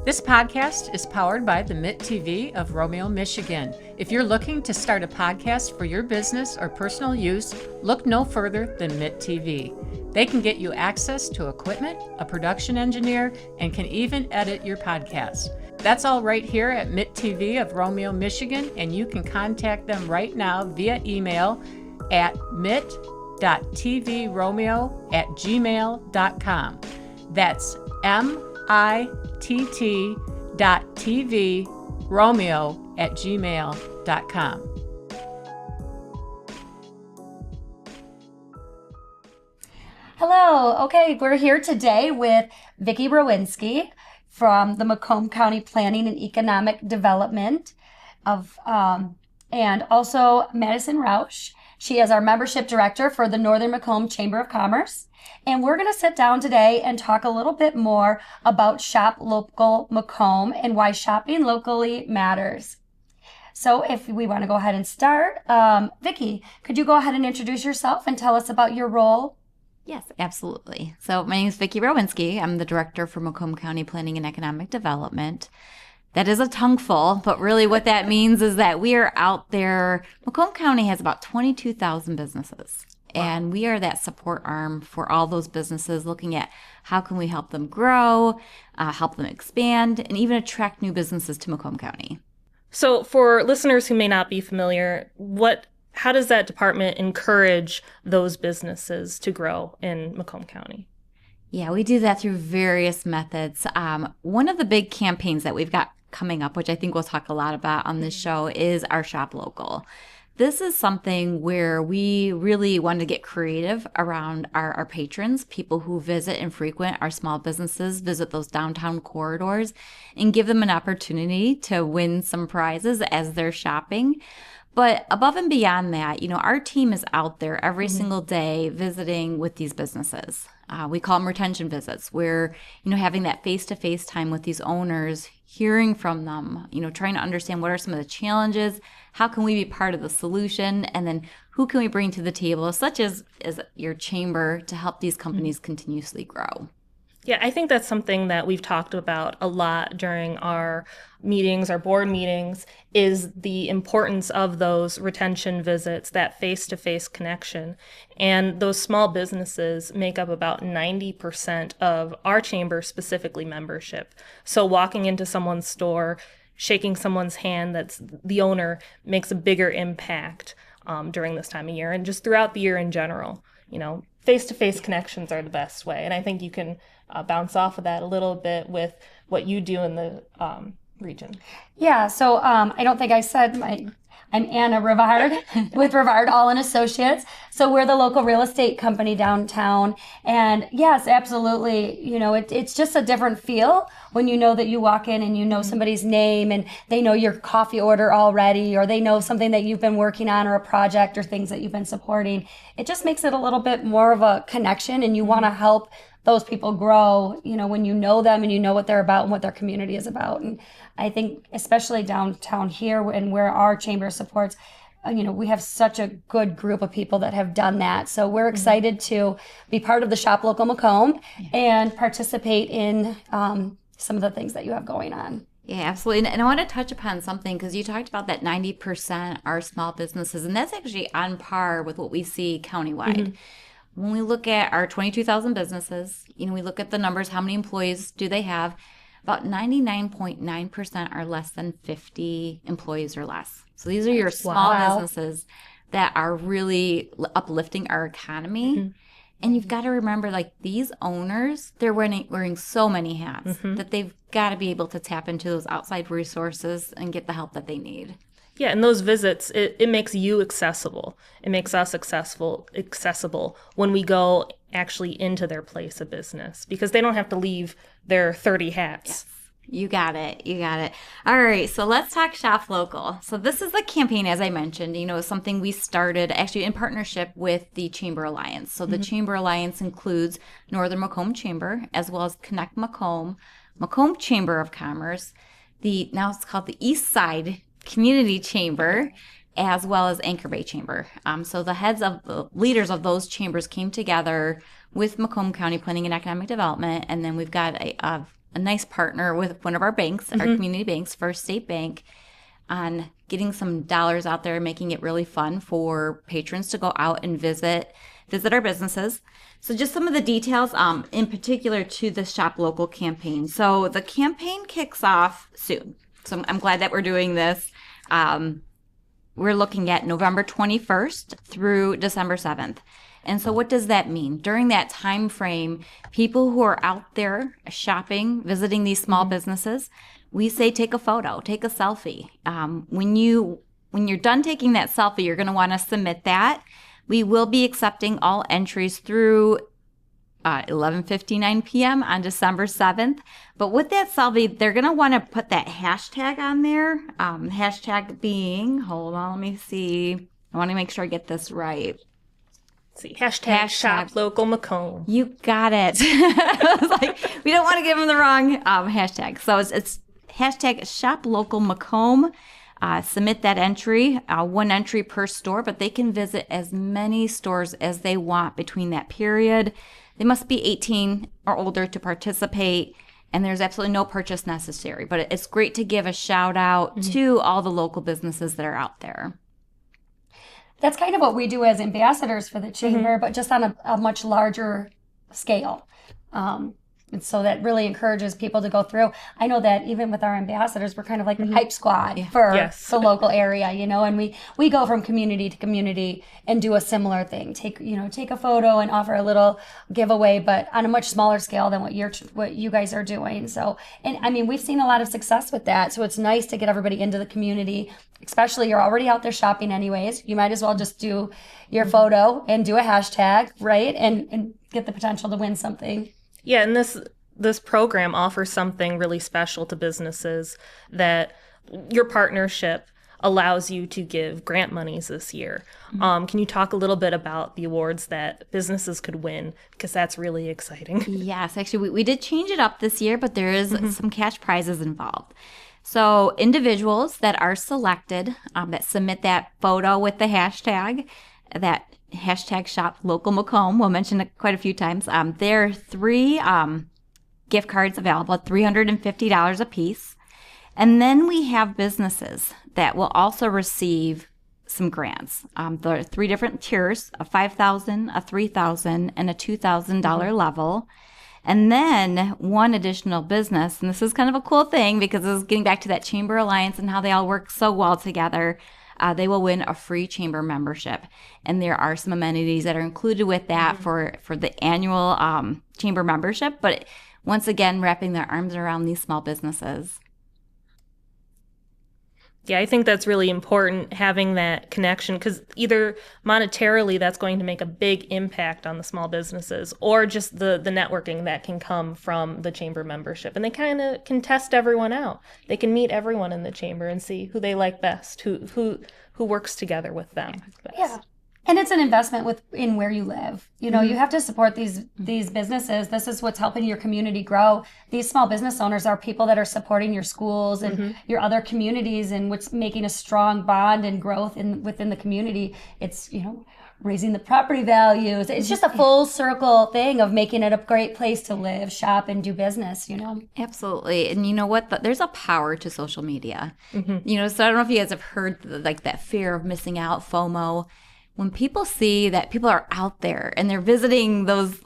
This podcast is powered by the Mitt TV of Romeo, Michigan. If you're looking to start a podcast for your business or personal use, look no further than Mitt TV. They can get you access to equipment, a production engineer, and can even edit your podcast. That's all right here at Mitt TV of Romeo, Michigan, and you can contact them right now via email at mitt.tvromeo@gmail.com. That's mitt.tvromeo@gmail.com. Hello. Okay, we're here today with Vicki Rowinski from the Macomb County Planning and Economic Development and also Madison Rausch. She is our membership director for the Northern Macomb Chamber of Commerce. And we're going to sit down today and talk a little bit more about Shop Local Macomb and why shopping locally matters. So if we want to go ahead and start, Vicki, could you go ahead and introduce yourself and tell us about your role? Yes, absolutely. So my name is Vicki Rowinski. I'm the director for Macomb County Planning and Economic Development. That is a tongueful, but really what that means is that we are out there. Macomb County has about 22,000 businesses. And we are that support arm for all those businesses, looking at how can we help them grow, help them expand, and even attract new businesses to Macomb County. So for listeners who may not be familiar, how does that department encourage those businesses to grow in Macomb County? Yeah, we do that through various methods. One of the big campaigns that we've got coming up, which I think we'll talk a lot about on this show, is our Shop Local. This is something where we really want to get creative around our patrons, people who visit and frequent our small businesses, visit those downtown corridors, and give them an opportunity to win some prizes as they're shopping. But above and beyond that, our team is out there every single day visiting with these businesses. We call them retention visits, where, having that face-to-face time with these owners, hearing from them, trying to understand what are some of the challenges, how can we be part of the solution, and then who can we bring to the table, such as your chamber, to help these companies continuously grow. Yeah, I think that's something that we've talked about a lot during our meetings, our board meetings, is the importance of those retention visits, that face-to-face connection. And those small businesses make up about 90% of our chamber, specifically membership. So walking into someone's store, shaking someone's hand that's the owner, makes a bigger impact during this time of year and just throughout the year in general. Face-to-face connections are the best way. And I think you can bounce off of that a little bit with what you do in the region. Yeah, so I don't think I said I'm Anna Rivard with Rivard All in Associates. So we're the local real estate company downtown. And yes, absolutely. It's just a different feel when you know that you walk in and you know somebody's name and they know your coffee order already, or they know something that you've been working on or a project or things that you've been supporting. It just makes it a little bit more of a connection, and you want to help those people grow, when you know them and you know what they're about and what their community is about. And I think especially downtown here and where our chamber supports, we have such a good group of people that have done that. So we're excited to be part of the Shop Local Macomb and participate in some of the things that you have going on. Yeah, absolutely. And I want to touch upon something, because you talked about that 90% are small businesses, and that's actually on par with what we see countywide. Mm-hmm. When we look at our 22,000 businesses, we look at the numbers, how many employees do they have? About 99.9% are less than 50 employees or less. So these are your small businesses that are really uplifting our economy. Mm-hmm. And you've got to remember, these owners, they're wearing so many hats that they've got to be able to tap into those outside resources and get the help that they need. Yeah, and those visits, it makes you accessible. It makes us accessible when we go actually into their place of business, because they don't have to leave their 30 hats. Yes. You got it. All right, so let's talk Shop Local. So this is the campaign, as I mentioned, something we started actually in partnership with the Chamber Alliance. So the Chamber Alliance includes Northern Macomb Chamber, as well as Connect Macomb, Macomb Chamber of Commerce, now it's called the East Side Community Chamber, as well as Anchor Bay Chamber. So the leaders of those chambers came together with Macomb County Planning and Economic Development, and then we've got a a nice partner with one of our banks, our community banks, First State Bank, on getting some dollars out there, making it really fun for patrons to go out and visit our businesses. So just some of the details, in particular to the Shop Local campaign. So the campaign kicks off soon. So I'm glad that we're doing this. We're looking at November 21st through December 7th. And so what does that mean? During that time frame, people who are out there shopping, visiting these small businesses, we say take a photo, take a selfie. When you're done taking that selfie, you're going to want to submit that. We will be accepting all entries through 11:59 p.m. on December 7th. But with that selfie, they're going to want to put that hashtag on there. Hashtag being, hold on, let me see. I want to make sure I get this right. Let's see, hashtag Shop Local Macomb. You got it. I was like, we don't want to give them the wrong hashtag. So it's hashtag Shop Local Macomb. Submit that entry, one entry per store, but they can visit as many stores as they want between that period. They must be 18 or older to participate, and there's absolutely no purchase necessary. But it's great to give a shout out to all the local businesses that are out there. That's kind of what we do as ambassadors for the chamber, but just on a much larger scale. And so that really encourages people to go through. I know that even with our ambassadors, we're kind of like the hype squad for the local area, and we go from community to community and do a similar thing. Take a photo and offer a little giveaway, but on a much smaller scale than what you guys are doing. So, and I mean, we've seen a lot of success with that. So it's nice to get everybody into the community, especially you're already out there shopping anyways. You might as well just do your photo and do a hashtag, right? And get the potential to win something. Yeah, and this program offers something really special to businesses that your partnership allows you to give grant monies this year. Can you talk a little bit about the awards that businesses could win? Because that's really exciting. Yes, actually, we did change it up this year, but there is some cash prizes involved. So individuals that are selected that submit that photo with the hashtag, that hashtag Shop Local Macomb, we'll mention it quite a few times. There are 3 gift cards available at $350 a piece. And then we have businesses that will also receive some grants. There are 3 different tiers, a $5,000, a $3,000, and a $2,000 level. And then one additional business, and this is kind of a cool thing because this is getting back to that Chamber Alliance and how they all work so well together. They will win a free chamber membership. And there are some amenities that are included with that for the annual chamber membership. But once again, wrapping their arms around these small businesses. Yeah, I think that's really important, having that connection, because either monetarily that's going to make a big impact on the small businesses, or just the networking that can come from the chamber membership. And they kind of can test everyone out. They can meet everyone in the chamber and see who they like best, who works together with them best. Yeah. And it's an investment in where you live. You have to support these businesses. This is what's helping your community grow. These small business owners are people that are supporting your schools and your other communities, and what's making a strong bond and growth within the community. It's, raising the property values. It's just a full circle thing of making it a great place to live, shop, and do business, Absolutely. And you know what? There's a power to social media. So I don't know if you guys have heard that fear of missing out, FOMO. When people see that people are out there and they're visiting those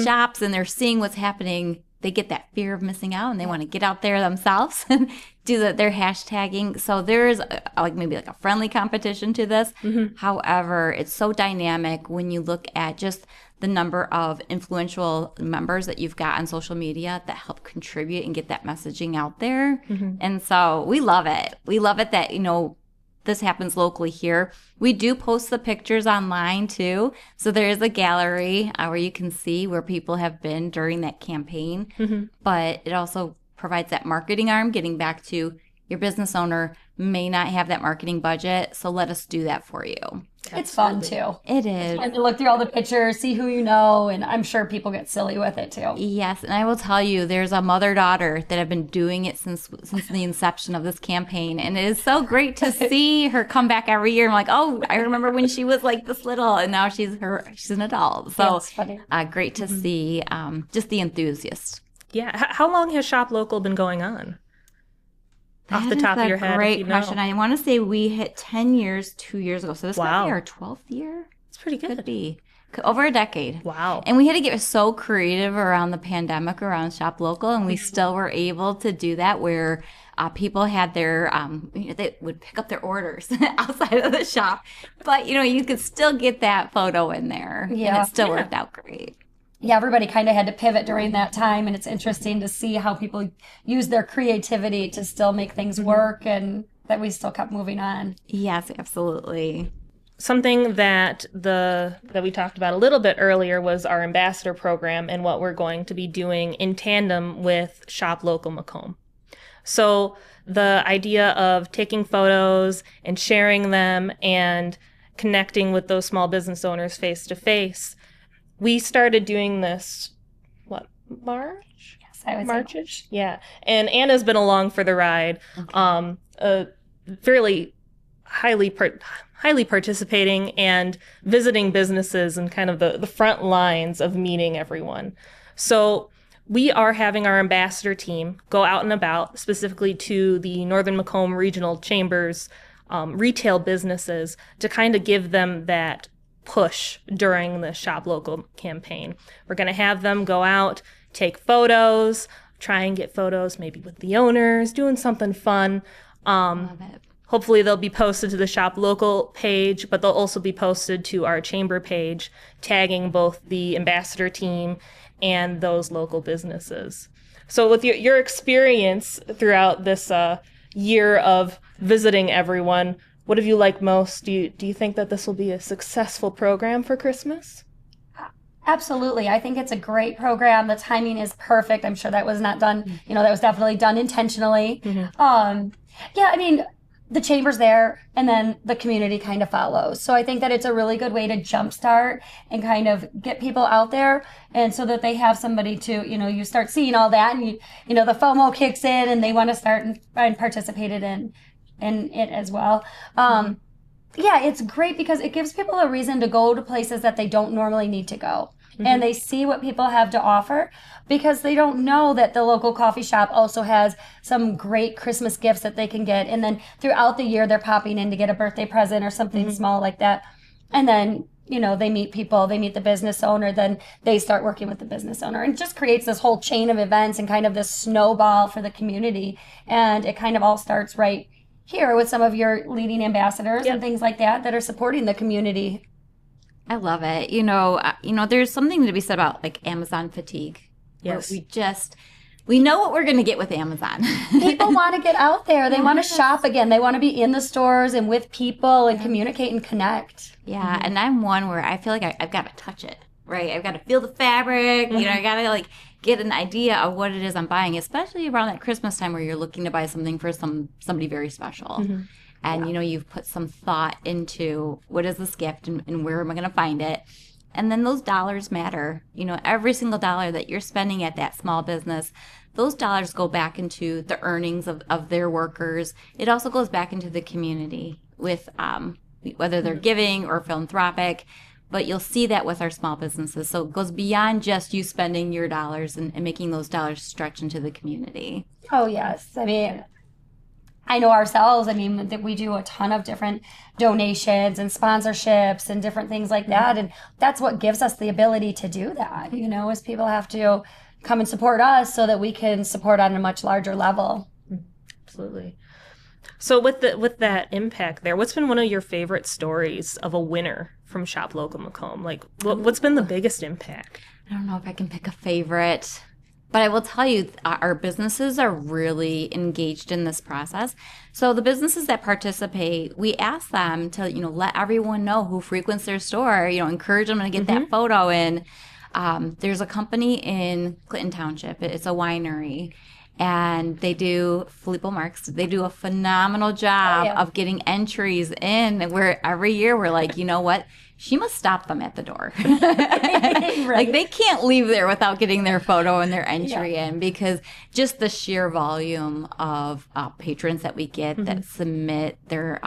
shops and they're seeing what's happening, they get that fear of missing out and they want to get out there themselves and do their hashtagging. So there is maybe a friendly competition to this. However, it's so dynamic when you look at just the number of influential members that you've got on social media that help contribute and get that messaging out there. And so we love it. We love it that, this happens locally here. We do post the pictures online too. So there is a gallery where you can see where people have been during that campaign. But it also provides that marketing arm, getting back to your business owner may not have that marketing budget. So let us do that for you. It's fun too. It is. It's fun to look through all the pictures, see who you know, and I'm sure people get silly with it too. Yes, and I will tell you, there's a mother-daughter that have been doing it since the inception of this campaign, and it is so great to see her come back every year. I'm like, oh, I remember when she was like this little, and now she's an adult. So That's funny. Great to see just the enthusiasts. Yeah. How long has Shop Local been going on? Off the top of your head, great question. I want to say we hit 10 years 2 years ago. So this might be our 12th year. It's pretty good. Could be. Over a decade. Wow. And we had to get so creative around the pandemic around Shop Local, and we still were able to do that where people had their, they would pick up their orders outside of the shop. But, you could still get that photo in there. Yeah. And it still worked out great. Yeah, everybody kind of had to pivot during that time, and it's interesting to see how people use their creativity to still make things work, and that we still kept moving on. Yes, absolutely. Something that we talked about a little bit earlier was our ambassador program and what we're going to be doing in tandem with Shop Local Macomb. So the idea of taking photos and sharing them and connecting with those small business owners face to face. We started doing this, March? Yes, I would March-ish? Yeah. And Anna's been along for the ride, fairly highly participating and visiting businesses and kind of the front lines of meeting everyone. So we are having our ambassador team go out and about, specifically to the Northern Macomb Regional Chambers retail businesses, to kind of give them that push during the Shop Local campaign. We're going to have them go out, take photos, try and get photos maybe with the owners, doing something fun. Love it. Hopefully they'll be posted to the Shop Local page, but they'll also be posted to our chamber page, tagging both the ambassador team and those local businesses. So with your experience throughout this year of visiting everyone, what have you liked most? Do you think that this will be a successful program for Christmas? Absolutely. I think it's a great program. The timing is perfect. I'm sure that was not done, that was definitely done intentionally. Yeah, I mean, the chamber's there, and then the community kind of follows. So I think that it's a really good way to jumpstart and kind of get people out there, and so that they have somebody to, you start seeing all that, and the FOMO kicks in, and they want to start and participate in it as well. Yeah, it's great because it gives people a reason to go to places that they don't normally need to go. And they see what people have to offer, because they don't know that the local coffee shop also has some great Christmas gifts that they can get. And then throughout the year, they're popping in to get a birthday present or something small like that. And then, they meet people, they meet the business owner, then they start working with the business owner. And it just creates this whole chain of events and kind of this snowball for the community. And it kind of all starts right here with some of your leading ambassadors and things like that are supporting the community. I love it. There's something to be said about like Amazon fatigue. Yes. We know what we're going to get with Amazon. People want to get out there. They want to shop again. They want to be in the stores and with people and communicate and connect. Yeah. And I'm one where I feel like I've got to touch it, right? I've got to feel the fabric. I got to get an idea of what it is I'm buying, especially around that Christmas time where you're looking to buy something for somebody very special. And, you've put some thought into what is this gift and where am I going to find it? And then those dollars matter. Every single dollar that you're spending at that small business, those dollars go back into the earnings of their workers. It also goes back into the community with whether they're giving or philanthropic. But you'll see that with our small businesses. So it goes beyond just you spending your dollars and making those dollars stretch into the community. Oh, yes. I mean, I know ourselves, that we do a ton of different donations and sponsorships and different things like that. And that's what gives us the ability to do that, is people have to come and support us so that we can support on a much larger level. Absolutely. So with that impact there, what's been one of your favorite stories of a winner from Shop Local Macomb? Like, what's been the biggest impact? I don't know if I can pick a favorite. But I will tell you, our businesses are really engaged in this process. So the businesses that participate, we ask them to, let everyone know who frequents their store, encourage them to get that photo in. There's a company in Clinton Township. It's a winery. And they do Filippo Marx. They do a phenomenal job of getting entries in, where every year we're like, you know what? She must stop them at the door. Right. Like they can't leave there without getting their photo and their entry in, because just the sheer volume of patrons that we get that submit their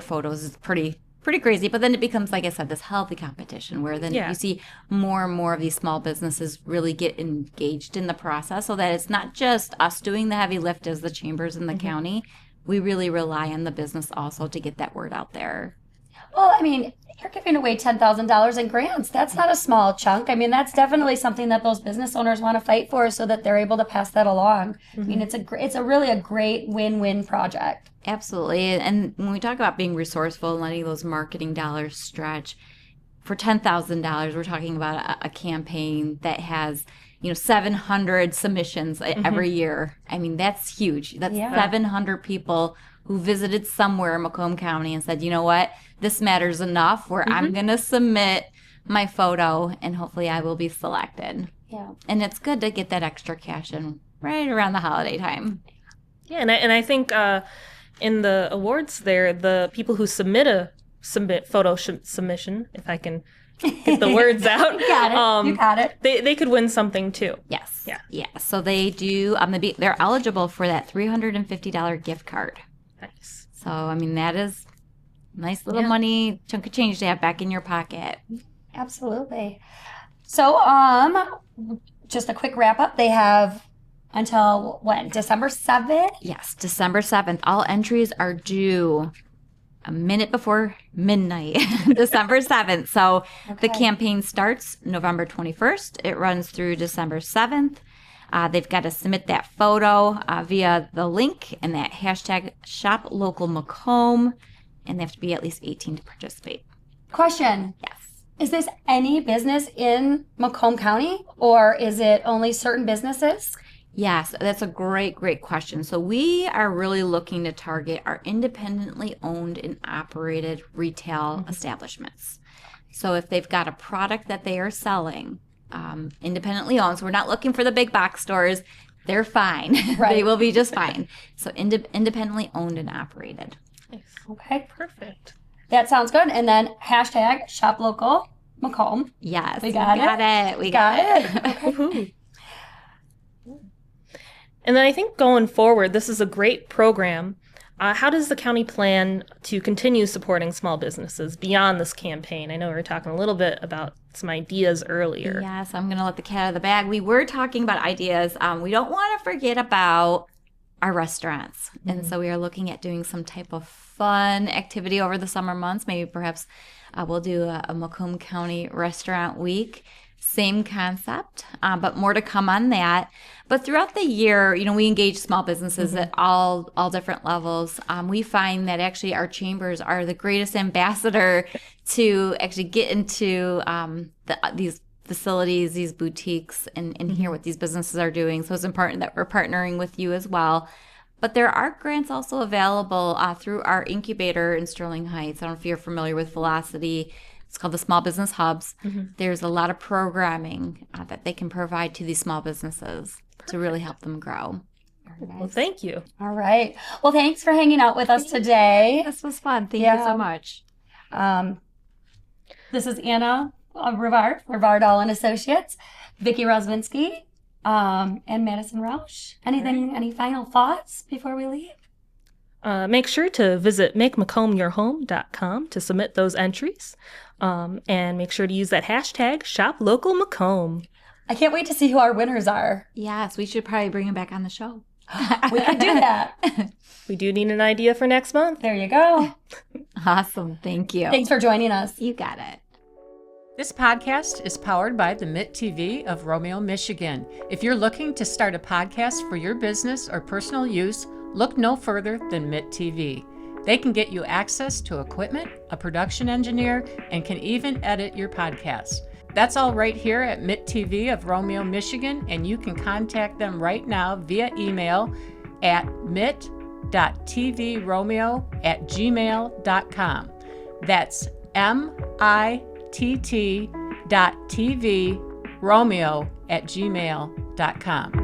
photos is pretty pretty crazy. But then it becomes, like I said, this healthy competition where then you see more and more of these small businesses really get engaged in the process, so that it's not just us doing the heavy lift as the chambers in the county. We really rely on the business also to get that word out there. Well, I mean, you're giving away $10,000 in grants. That's not a small chunk. I mean, that's definitely something that those business owners want to fight for, so that they're able to pass that along. I mean, it's really a great win-win project. Absolutely. And when we talk about being resourceful and letting those marketing dollars stretch, for $10,000, we're talking about a campaign that has, 700 submissions every year. I mean, that's huge. That's 700 people who visited somewhere in Macomb County and said, you know what, this matters enough where I'm going to submit my photo and hopefully I will be selected. Yeah. And it's good to get that extra cash in right around the holiday time. Yeah, and I think in the awards there, the people who submit photo submission, if I can get the words out. You got it. You got it. They could win something too. Yes. Yeah. So they do. They're eligible for that $350 gift card. Nice. So I mean, that is nice little money chunk of change to have back in your pocket. Absolutely. So, just a quick wrap up. They have until when? December 7th? Yes, December 7th. All entries are due a minute before midnight, December 7th. So the campaign starts November 21st. It runs through December 7th. They've got to submit that photo via the link and that hashtag #ShopLocalMacomb, and they have to be at least 18 to participate. Question. Yes. Is this any business in Macomb County, or is it only certain businesses? Yes, that's a great question. So we are really looking to target our independently owned and operated retail establishments. So if they've got a product that they are selling, independently owned, so we're not looking for the big box stores, they're fine. Right. They will be just fine. So independently owned and operated. Nice. Okay. Perfect. That sounds good. And then hashtag #ShopLocalMacomb. Yes. We got it. We got it. Woohoo. And then I think going forward, this is a great program. How does the county plan to continue supporting small businesses beyond this campaign? I know we were talking a little bit about some ideas earlier. Yes, I'm going to let the cat out of the bag. We were talking about ideas. We don't want to forget about our restaurants. And so we are looking at doing some type of fun activity over the summer months. Maybe perhaps we'll do a Macomb County Restaurant Week. Same concept, but more to come on that. But throughout the year, we engage small businesses at all different levels. We find that actually our chambers are the greatest ambassador to actually get into these facilities, these boutiques, and hear what these businesses are doing. So it's important that we're partnering with you as well. But there are grants also available through our incubator in Sterling Heights. I don't know if you're familiar with Velocity. It's called the Small Business Hubs. There's a lot of programming that they can provide to these small businesses to really help them grow. Well, thank you. All right. Well, thanks for hanging out with us today. This was fun. Thank you so much. This is Anna Rivard All & Associates, Vicki Rozvinsky, and Madison Rausch. Any final thoughts before we leave? Make sure to visit makemacombyourhome.com to submit those entries. And make sure to use that hashtag #ShopLocalMacomb. I can't wait to see who our winners are. Yes, we should probably bring him back on the show. We could do that. We do need an idea for next month. There you go. Awesome. Thank you. Thanks for joining us. You got it. This podcast is powered by the Mitt TV of Romeo, Michigan. If you're looking to start a podcast for your business or personal use, look no further than Mitt TV. They can get you access to equipment, a production engineer, and can even edit your podcast. That's all right here at Mitt TV of Romeo, Michigan, and you can contact them right now via email at mitt.tvromeo@gmail.com. That's mitt.tvromeo@gmail.com.